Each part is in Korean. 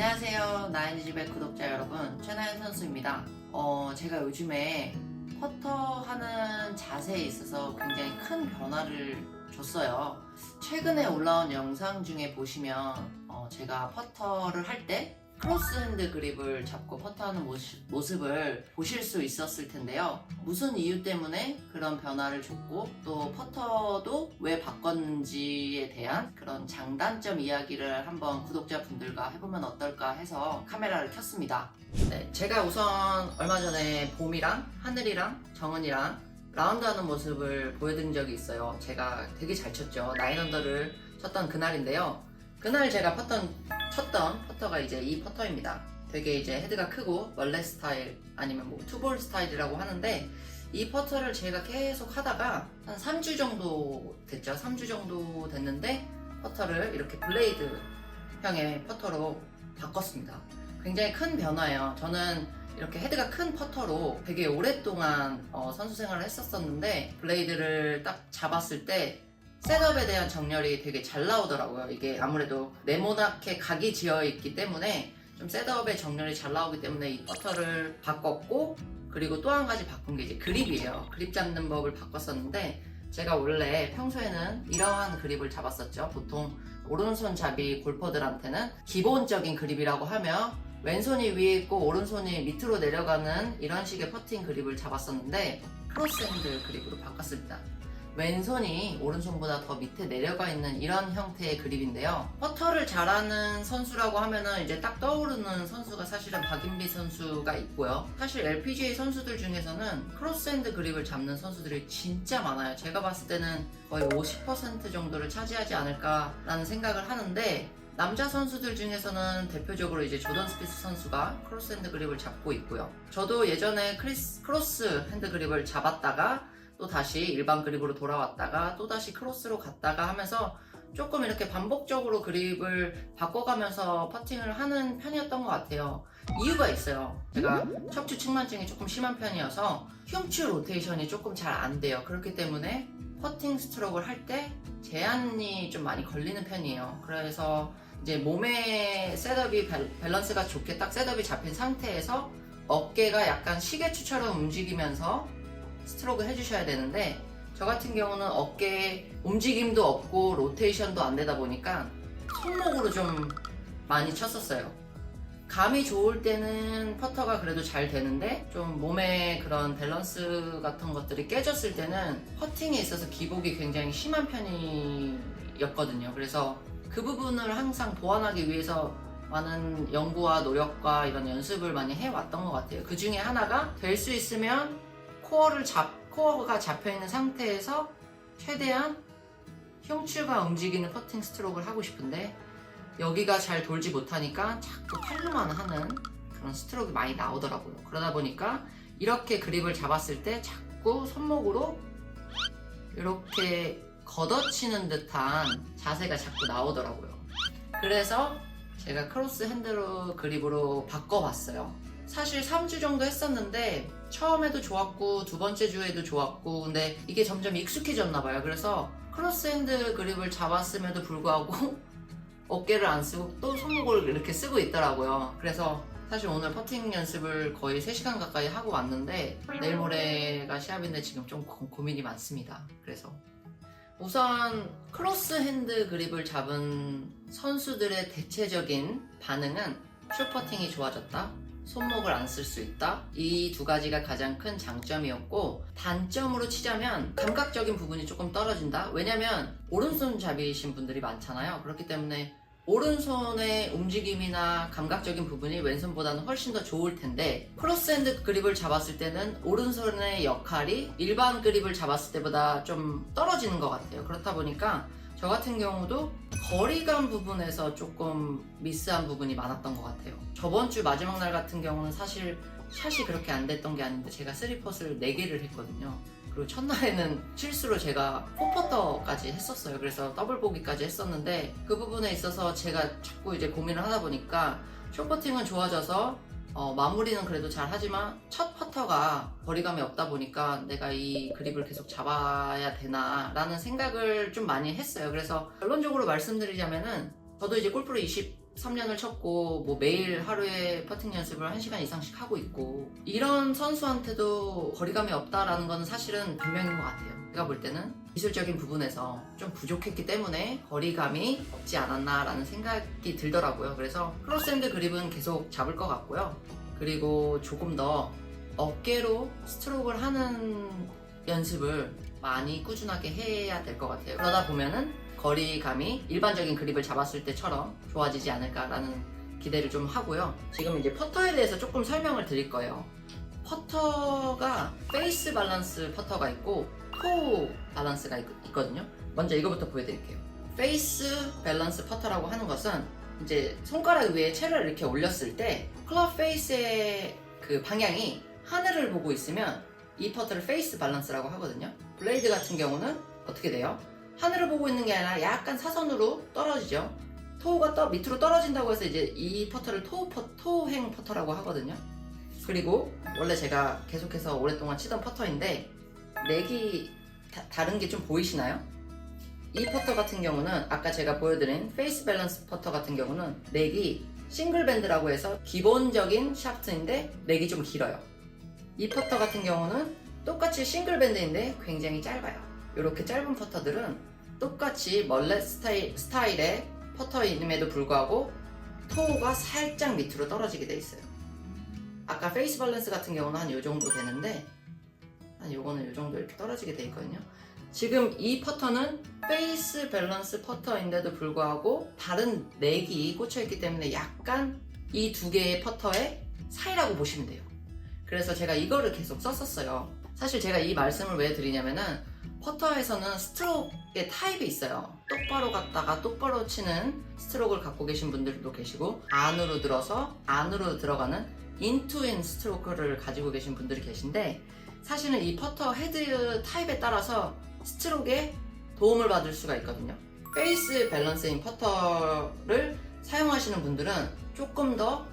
안녕하세요. 나인집의 구독자 여러분, 최나연 선수입니다. 제가 요즘에 퍼터 하는 자세에 있어서 굉장히 큰 변화를 줬어요. 최근에 올라온 영상 중에 보시면 제가 퍼터를 할 때 크로스핸드 그립을 잡고 퍼터하는 모습을 보실 수 있었을 텐데요. 무슨 이유 때문에 그런 변화를 줬고 또 퍼터도 왜 바꿨는지에 대한 그런 장단점 이야기를 한번 구독자분들과 해보면 어떨까 해서 카메라를 켰습니다. 네, 제가 우선 얼마 전에 봄이랑 하늘이랑 정은이랑 라운드하는 모습을 보여드린 적이 있어요. 제가 되게 잘 쳤죠. 9언더를 쳤던 그날인데요. 그날 제가 쳤던 퍼터가 이제 이 퍼터입니다. 되게 이제 헤드가 크고 멀렛 스타일 아니면 뭐 투볼 스타일이라고 하는데, 이 퍼터를 제가 계속 하다가 한 3주 정도 됐죠. 3주 정도 됐는데 퍼터를 이렇게 블레이드 형의 퍼터로 바꿨습니다. 굉장히 큰 변화예요. 저는 이렇게 헤드가 큰 퍼터로 되게 오랫동안 선수 생활을 했었는데, 블레이드를 딱 잡았을 때 셋업에 대한 정렬이 되게 잘 나오더라고요. 이게 아무래도 네모나게 각이 지어 있기 때문에 좀 셋업의 정렬이 잘 나오기 때문에 이 퍼터를 바꿨고, 그리고 또 한 가지 바꾼 게 이제 그립이에요. 그립 잡는 법을 바꿨었는데, 제가 원래 평소에는 이러한 그립을 잡았었죠. 보통 오른손잡이 골퍼들한테는 기본적인 그립이라고 하며 왼손이 위에 있고 오른손이 밑으로 내려가는 이런 식의 퍼팅 그립을 잡았었는데, 크로스핸드 그립으로 바꿨습니다. 왼손이 오른손보다 더 밑에 내려가 있는 이런 형태의 그립인데요. 퍼터를 잘하는 선수라고 하면은 이제 딱 떠오르는 선수가 사실은 박인비 선수가 있고요. 사실 LPGA 선수들 중에서는 크로스핸드 그립을 잡는 선수들이 진짜 많아요. 제가 봤을 때는 거의 50% 정도를 차지하지 않을까라는 생각을 하는데, 남자 선수들 중에서는 대표적으로 이제 조던 스피스 선수가 크로스핸드 그립을 잡고 있고요. 저도 예전에 크로스 핸드 그립을 잡았다가 또 다시 일반 그립으로 돌아왔다가 또 다시 크로스로 갔다가 하면서 조금 이렇게 반복적으로 그립을 바꿔가면서 퍼팅을 하는 편이었던 것 같아요. 이유가 있어요. 제가 척추 측만증이 조금 심한 편이어서 흉추 로테이션이 조금 잘 안 돼요. 그렇기 때문에 퍼팅 스트로크를 할 때 제한이 좀 많이 걸리는 편이에요. 그래서 이제 몸의 셋업이 밸런스가 좋게 딱 셋업이 잡힌 상태에서 어깨가 약간 시계추처럼 움직이면서 스트로크 해주셔야 되는데, 저 같은 경우는 어깨에 움직임도 없고 로테이션도 안 되다 보니까 손목으로 좀 많이 쳤었어요. 감이 좋을 때는 퍼터가 그래도 잘 되는데, 좀 몸의 그런 밸런스 같은 것들이 깨졌을 때는 퍼팅에 있어서 기복이 굉장히 심한 편이었거든요. 그래서 그 부분을 항상 보완하기 위해서 많은 연구와 노력과 이런 연습을 많이 해왔던 것 같아요. 그 중에 하나가 될 수 있으면 코어가 잡혀있는 상태에서 최대한 흉추가 움직이는 퍼팅 스트로크를 하고 싶은데, 여기가 잘 돌지 못하니까 자꾸 팔로만 하는 그런 스트로크가 많이 나오더라고요. 그러다 보니까 이렇게 그립을 잡았을 때 자꾸 손목으로 이렇게 걷어치는 듯한 자세가 자꾸 나오더라고요. 그래서 제가 크로스 핸드 그립으로 바꿔봤어요. 사실 3주 정도 했었는데 처음에도 좋았고 두 번째 주에도 좋았고, 근데 이게 점점 익숙해졌나봐요. 그래서 크로스핸드 그립을 잡았음에도 불구하고 어깨를 안 쓰고 또 손목을 이렇게 쓰고 있더라고요. 그래서 사실 오늘 퍼팅 연습을 거의 3시간 가까이 하고 왔는데, 내일 모레가 시합인데 지금 좀 고민이 많습니다. 그래서 우선 크로스핸드 그립을 잡은 선수들의 대체적인 반응은 숏퍼팅이 좋아졌다, 손목을 안 쓸 수 있다, 이 두 가지가 가장 큰 장점이었고, 단점으로 치자면 감각적인 부분이 조금 떨어진다. 왜냐면 오른손 잡이신 분들이 많잖아요. 그렇기 때문에 오른손의 움직임이나 감각적인 부분이 왼손보다는 훨씬 더 좋을 텐데, 크로스핸드 그립을 잡았을 때는 오른손의 역할이 일반 그립을 잡았을 때보다 좀 떨어지는 것 같아요. 그렇다 보니까 저 같은 경우도 거리감 부분에서 조금 미스한 부분이 많았던 것 같아요. 저번 주 마지막 날 같은 경우는 사실 샷이 그렇게 안 됐던 게 아닌데, 제가 3펫을 4개를 했거든요. 그리고 첫날에는 실수로 제가 4퍼터까지 했었어요. 그래서 더블 보기까지 했었는데, 그 부분에 있어서 제가 자꾸 이제 고민을 하다 보니까 숏퍼팅은 좋아져서 마무리는 그래도 잘 하지만 첫 퍼터가 거리감이 없다 보니까 내가 이 그립을 계속 잡아야 되나 라는 생각을 좀 많이 했어요. 그래서 결론적으로 말씀드리자면은, 저도 이제 골프를 3년을 쳤고 뭐 매일 하루에 퍼팅 연습을 1시간 이상씩 하고 있고 이런 선수한테도 거리감이 없다라는 건 사실은 변명인 것 같아요. 제가 볼 때는 기술적인 부분에서 좀 부족했기 때문에 거리감이 없지 않았나라는 생각이 들더라고요. 그래서 크로스핸드 그립은 계속 잡을 것 같고요. 그리고 조금 더 어깨로 스트로크를 하는 연습을 많이 꾸준하게 해야 될 것 같아요. 그러다 보면은 거리감이 일반적인 그립을 잡았을 때처럼 좋아지지 않을까라는 기대를 좀 하고요. 지금 이제 퍼터에 대해서 조금 설명을 드릴 거예요. 퍼터가 페이스 밸런스 퍼터가 있고 토 밸런스가 있거든요. 먼저 이거부터 보여드릴게요. 페이스 밸런스 퍼터라고 하는 것은 이제 손가락 위에 채를 이렇게 올렸을 때 클럽 페이스의 그 방향이 하늘을 보고 있으면 이 퍼터를 페이스 밸런스라고 하거든요. 블레이드 같은 경우는 어떻게 돼요? 하늘을 보고 있는 게 아니라 약간 사선으로 떨어지죠. 토우가 밑으로 떨어진다고 해서 이제 이 퍼터를 토행 퍼터라고 하거든요. 그리고 원래 제가 계속해서 오랫동안 치던 퍼터인데 렉이 다른 게 좀 보이시나요? 이 퍼터 같은 경우는 아까 제가 보여드린 페이스 밸런스 퍼터 같은 경우는 렉이 싱글 밴드라고 해서 기본적인 샤프트인데 렉이 좀 길어요. 이 퍼터 같은 경우는 똑같이 싱글 밴드인데 굉장히 짧아요. 이렇게 짧은 퍼터들은 똑같이 멀렛 스타일의 퍼터임에도 불구하고 토우가 살짝 밑으로 떨어지게 돼 있어요. 아까 페이스 밸런스 같은 경우는 한 요 정도 되는데 한 요거는 요 정도 이렇게 떨어지게 돼 있거든요. 지금 이 퍼터는 페이스 밸런스 퍼터인데도 불구하고 다른 렉이 꽂혀있기 때문에 약간 이 두 개의 퍼터의 사이라고 보시면 돼요. 그래서 제가 이거를 계속 썼었어요. 사실 제가 이 말씀을 왜 드리냐면은 퍼터에서는 스트로크의 타입이 있어요. 똑바로 갔다가 똑바로 치는 스트로크를 갖고 계신 분들도 계시고 안으로 들어서 안으로 들어가는 인투인 스트로크를 가지고 계신 분들이 계신데 사실은 이 퍼터 헤드 타입에 따라서 스트로크에 도움을 받을 수가 있거든요. 페이스 밸런스인 퍼터를 사용하시는 분들은 조금 더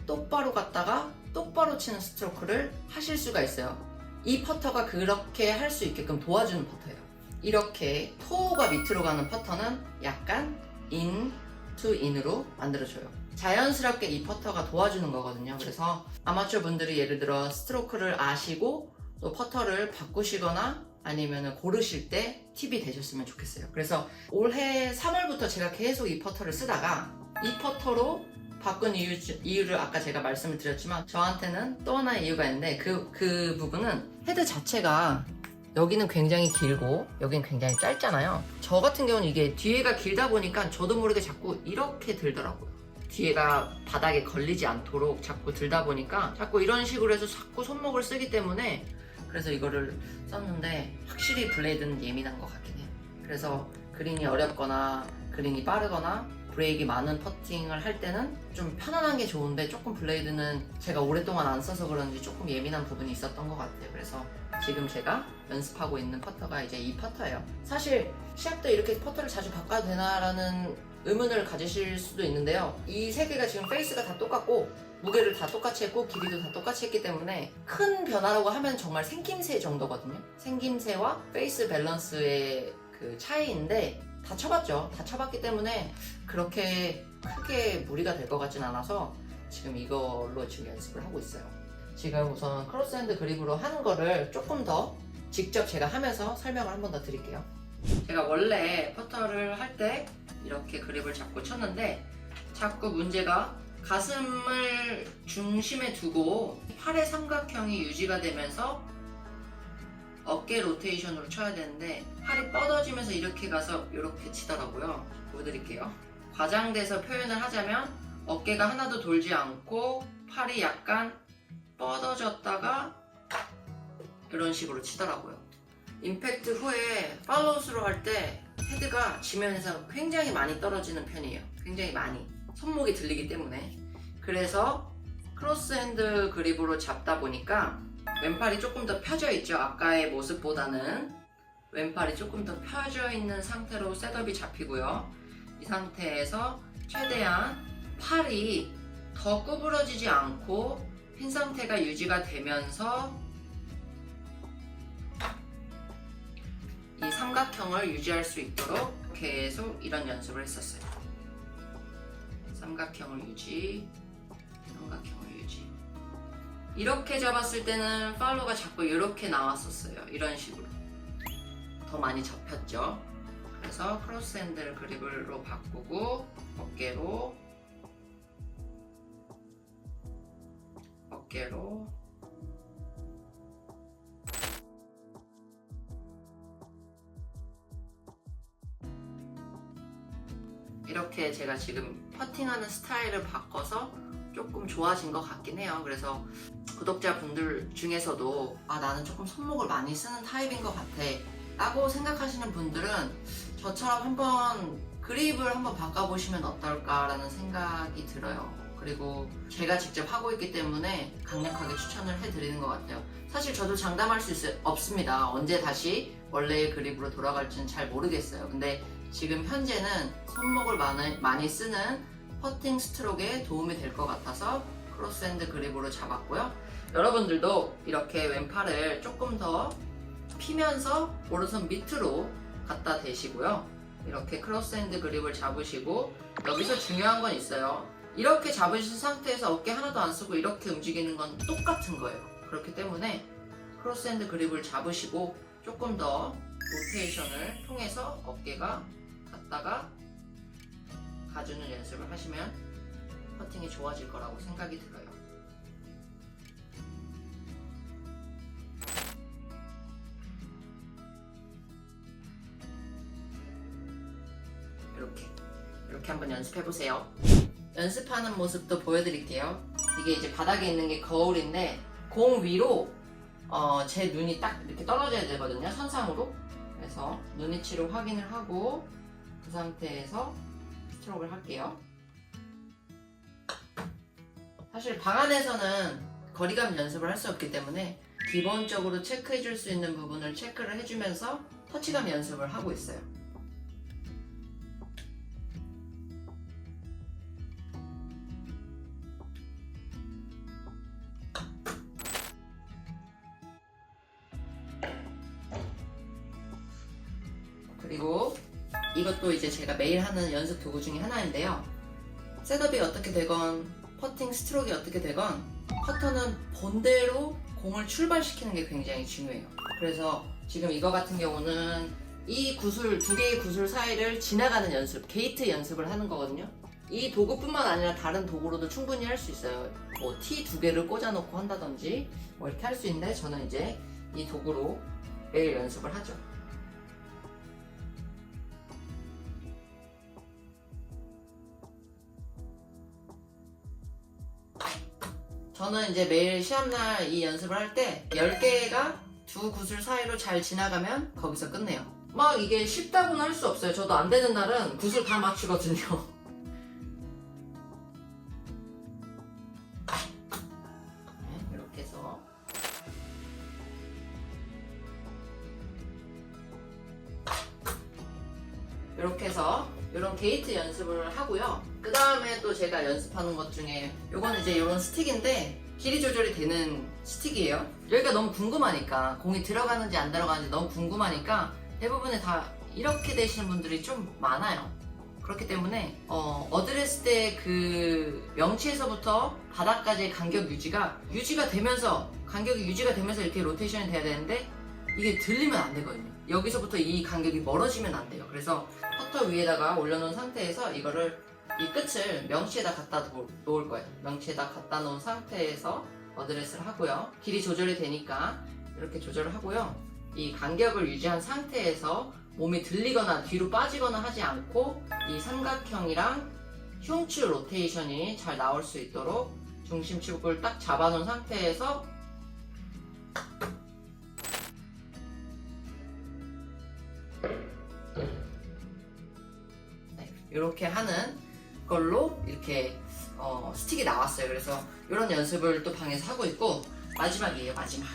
똑바로 갔다가 똑바로 치는 스트로크를 하실 수가 있어요. 이 퍼터가 그렇게 할 수 있게끔 도와주는 퍼터예요. 이렇게 토우가 밑으로 가는 퍼터는 약간 인 투 인으로 만들어줘요. 자연스럽게 이 퍼터가 도와주는 거거든요. 그래서 아마추어 분들이 예를 들어 스트로크를 아시고 또 퍼터를 바꾸시거나 아니면 고르실 때 팁이 되셨으면 좋겠어요. 그래서 올해 3월부터 제가 계속 이 퍼터를 쓰다가 이 퍼터로 바꾼 이유를 아까 제가 말씀을 드렸지만 저한테는 또 하나의 이유가 있는데 그 부분은 헤드 자체가 여기는 굉장히 길고 여기는 굉장히 짧잖아요. 저 같은 경우는 이게 뒤에가 길다 보니까 저도 모르게 자꾸 이렇게 들더라고요. 뒤에가 바닥에 걸리지 않도록 자꾸 들다 보니까 자꾸 이런 식으로 해서 자꾸 손목을 쓰기 때문에 그래서 이거를 썼는데 확실히 블레이드는 예민한 것 같긴 해요. 그래서 그린이 어렵거나 그린이 빠르거나 브레이크가 많은 퍼팅을 할 때는 좀 편안한 게 좋은데 조금 블레이드는 제가 오랫동안 안 써서 그런지 조금 예민한 부분이 있었던 것 같아요. 그래서 지금 제가 연습하고 있는 퍼터가 이제 이 퍼터예요. 사실 시합 때 이렇게 퍼터를 자주 바꿔도 되나라는 의문을 가지실 수도 있는데요. 이 세 개가 지금 페이스가 다 똑같고 무게를 다 똑같이 했고 길이도 다 똑같이 했기 때문에 큰 변화라고 하면 정말 생김새 정도거든요. 생김새와 페이스 밸런스의 그 차이인데 다 쳐봤죠. 다 쳐봤기 때문에 그렇게 크게 무리가 될 것 같진 않아서 지금 이걸로 지금 연습을 하고 있어요. 지금 우선 크로스핸드 그립으로 하는 거를 조금 더 직접 제가 하면서 설명을 한 번 더 드릴게요. 제가 원래 퍼터를 할 때 이렇게 그립을 잡고 쳤는데 자꾸 문제가 가슴을 중심에 두고 팔의 삼각형이 유지가 되면서 어깨 로테이션으로 쳐야 되는데 팔이 뻗어지면서 이렇게 가서 이렇게 치더라고요. 보여드릴게요. 과장돼서 표현을 하자면 어깨가 하나도 돌지 않고 팔이 약간 뻗어졌다가 이런 식으로 치더라고요. 임팩트 후에 팔로우스로 할 때 헤드가 지면에서 굉장히 많이 떨어지는 편이에요. 굉장히 많이. 손목이 들리기 때문에. 그래서 크로스핸드 그립으로 잡다 보니까 왼팔이 조금 더 펴져 있죠. 아까의 모습보다는 왼팔이 조금 더 펴져 있는 상태로 셋업이 잡히고요. 이 상태에서 최대한 팔이 더 구부러지지 않고 핀 상태가 유지가 되면서 이 삼각형을 유지할 수 있도록 계속 이런 연습을 했었어요. 그래서 삼각형을 유지, 삼각형을 유지. 이렇게 잡았을 때는 팔로가 자꾸 이렇게 나왔었어요. 이런 식으로 더 많이 접혔죠. 그래서 크로스 핸들 그립으로 바꾸고 어깨로 이렇게 제가 지금 퍼팅하는 스타일을 바꿔서 조금 좋아진 것 같긴 해요. 그래서 구독자분들 중에서도 나는 조금 손목을 많이 쓰는 타입인 것 같아 라고 생각하시는 분들은 저처럼 한번 그립을 한번 바꿔보시면 어떨까 라는 생각이 들어요. 그리고 제가 직접 하고 있기 때문에 강력하게 추천을 해드리는 것 같아요. 사실 저도 장담할 수 없습니다. 언제 다시 원래의 그립으로 돌아갈지는 잘 모르겠어요. 근데 지금 현재는 손목을 많이 쓰는 퍼팅 스트로크에 도움이 될 것 같아서 크로스핸드 그립으로 잡았고요. 여러분들도 이렇게 왼팔을 조금 더 피면서 오른손 밑으로 갖다 대시고요. 이렇게 크로스핸드 그립을 잡으시고, 여기서 중요한 건 있어요. 이렇게 잡으신 상태에서 어깨 하나도 안 쓰고 이렇게 움직이는 건 똑같은 거예요. 그렇기 때문에 크로스핸드 그립을 잡으시고 조금 더 로테이션을 통해서 어깨가 갔다가 가주는 연습을 하시면 퍼팅이 좋아질 거라고 생각이 들어요. 이렇게 한번 연습해 보세요. 연습하는 모습도 보여드릴게요. 이게 이제 바닥에 있는 게 거울인데 공 위로 제 눈이 딱 이렇게 떨어져야 되거든요. 선상으로. 그래서 눈위치로 확인을 하고 그 상태에서 스트로크를 할게요. 사실 방 안에서는 거리감 연습을 할 수 없기 때문에 기본적으로 체크해 줄 수 있는 부분을 체크를 해주면서 터치감 연습을 하고 있어요. 그리고 이것도 이제 제가 매일 하는 연습 도구 중에 하나인데요. 셋업이 어떻게 되건 퍼팅 스트로크가 어떻게 되건 퍼터는 본대로 공을 출발시키는 게 굉장히 중요해요. 그래서 지금 이거 같은 경우는 이 구슬, 두 개의 구슬 사이를 지나가는 연습, 게이트 연습을 하는 거거든요. 이 도구뿐만 아니라 다른 도구로도 충분히 할 수 있어요. 뭐 티 두 개를 꽂아놓고 한다든지 뭐 이렇게 할 수 있는데 저는 이제 이 도구로 매일 연습을 하죠. 저는 이제 매일 시합날 이 연습을 할 때 10개가 두 구슬 사이로 잘 지나가면 거기서 끝내요. 막 이게 쉽다고는 할 수 없어요. 저도 안 되는 날은 구슬 다 맞추거든요. 이렇게 해서 이렇게 해서 이런 게이트 연습을 하고요. 그 다음에 또 제가 연습하는 것 중에 요건 이제 이런 스틱인데 길이 조절이 되는 스틱이에요. 여기가 너무 궁금하니까, 공이 들어가는지 안 들어가는지 너무 궁금하니까 대부분의 다 이렇게 되시는 분들이 좀 많아요. 그렇기 때문에 어드레스 때 그 명치에서부터 바닥까지의 간격 유지가 되면서, 간격이 유지가 되면서 이렇게 로테이션이 돼야 되는데 이게 들리면 안 되거든요. 여기서부터 이 간격이 멀어지면 안 돼요. 그래서 퍼터 위에다가 올려놓은 상태에서 이거를, 이 끝을 명치에다 갖다 놓을 거예요. 명치에다 갖다 놓은 상태에서 어드레스를 하고요. 길이 조절이 되니까 이렇게 조절을 하고요. 이 간격을 유지한 상태에서 몸이 들리거나 뒤로 빠지거나 하지 않고 이 삼각형이랑 흉추 로테이션이 잘 나올 수 있도록 중심축을 딱 잡아놓은 상태에서 이렇게 하는 걸로 이렇게 스틱이 나왔어요. 그래서 이런 연습을 또 방에서 하고 있고, 마지막이에요. 마지막.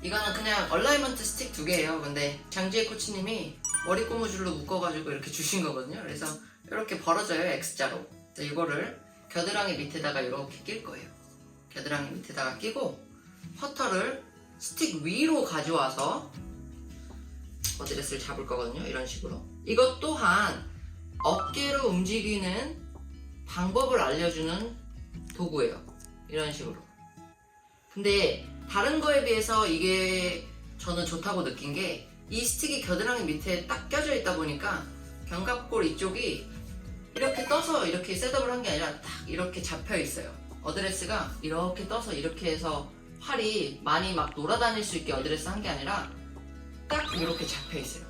이거는 그냥 얼라이먼트 스틱 2개예요. 근데 장지혜 코치님이 머리 고무줄로 묶어가지고 이렇게 주신 거거든요. 그래서 이렇게 벌어져요. X자로. 그래서 이거를 겨드랑이 밑에다가 이렇게 낄 거예요. 겨드랑이 밑에다가 끼고 퍼터를 스틱 위로 가져와서 어드레스를 잡을 거거든요. 이런 식으로. 이것 또한 어깨로 움직이는 방법을 알려주는 도구예요. 이런 식으로. 근데 다른 거에 비해서 이게 저는 좋다고 느낀 게 이 스틱이 겨드랑이 밑에 딱 껴져 있다 보니까 견갑골 이쪽이 이렇게 떠서 이렇게 셋업을 한 게 아니라 딱 이렇게 잡혀 있어요. 어드레스가 이렇게 떠서 이렇게 해서 팔이 많이 막 놀아다닐 수 있게 어드레스 한 게 아니라 딱 이렇게 잡혀 있어요.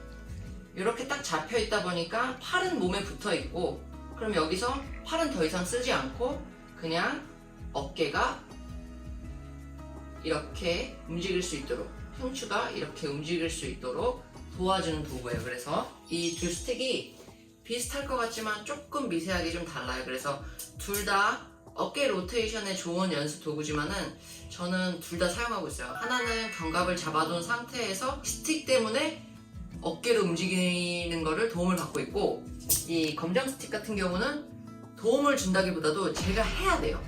이렇게 딱 잡혀 있다 보니까 팔은 몸에 붙어 있고, 그럼 여기서 팔은 더 이상 쓰지 않고 그냥 어깨가 이렇게 움직일 수 있도록, 흉추가 이렇게 움직일 수 있도록 도와주는 도구예요. 그래서 이 두 스틱이 비슷할 것 같지만 조금 미세하게 좀 달라요. 그래서 둘 다 어깨 로테이션에 좋은 연습 도구지만은 저는 둘 다 사용하고 있어요. 하나는 견갑을 잡아둔 상태에서 스틱 때문에 어깨를 움직이는 거를 도움을 받고 있고, 이 검정 스틱 같은 경우는 도움을 준다기보다도 제가 해야 돼요.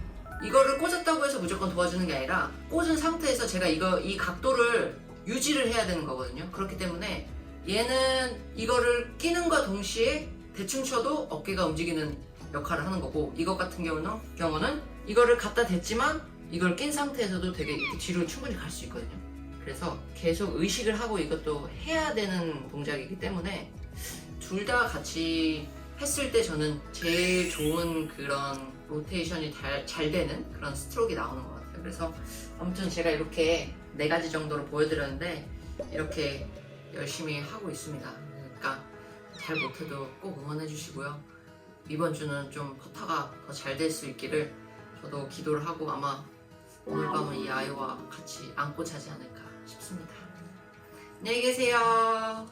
이거를 꽂았다고 해서 무조건 도와주는 게 아니라 꽂은 상태에서 제가 이 각도를 유지를 해야 되는 거거든요. 그렇기 때문에 얘는 이거를 끼는과 동시에 대충 쳐도 어깨가 움직이는 역할을 하는 거고, 이것 같은 경우는 이거를 갖다 댔지만 이걸 낀 상태에서도 되게 이렇게 뒤로 충분히 갈 수 있거든요. 그래서 계속 의식을 하고 이것도 해야 되는 동작이기 때문에 둘 다 같이 했을 때 저는 제일 좋은 그런 로테이션이 잘 되는 그런 스트로크가 나오는 것 같아요. 그래서 아무튼 제가 이렇게 4가지 정도로 보여드렸는데 이렇게 열심히 하고 있습니다. 그러니까 잘 못해도 꼭 응원해 주시고요. 이번 주는 좀 퍼터가 더 잘 될 수 있기를 저도 기도를 하고, 아마 오늘 밤은 이 아이와 같이 안고 자지 않을까 싶습니다. 안녕히 계세요.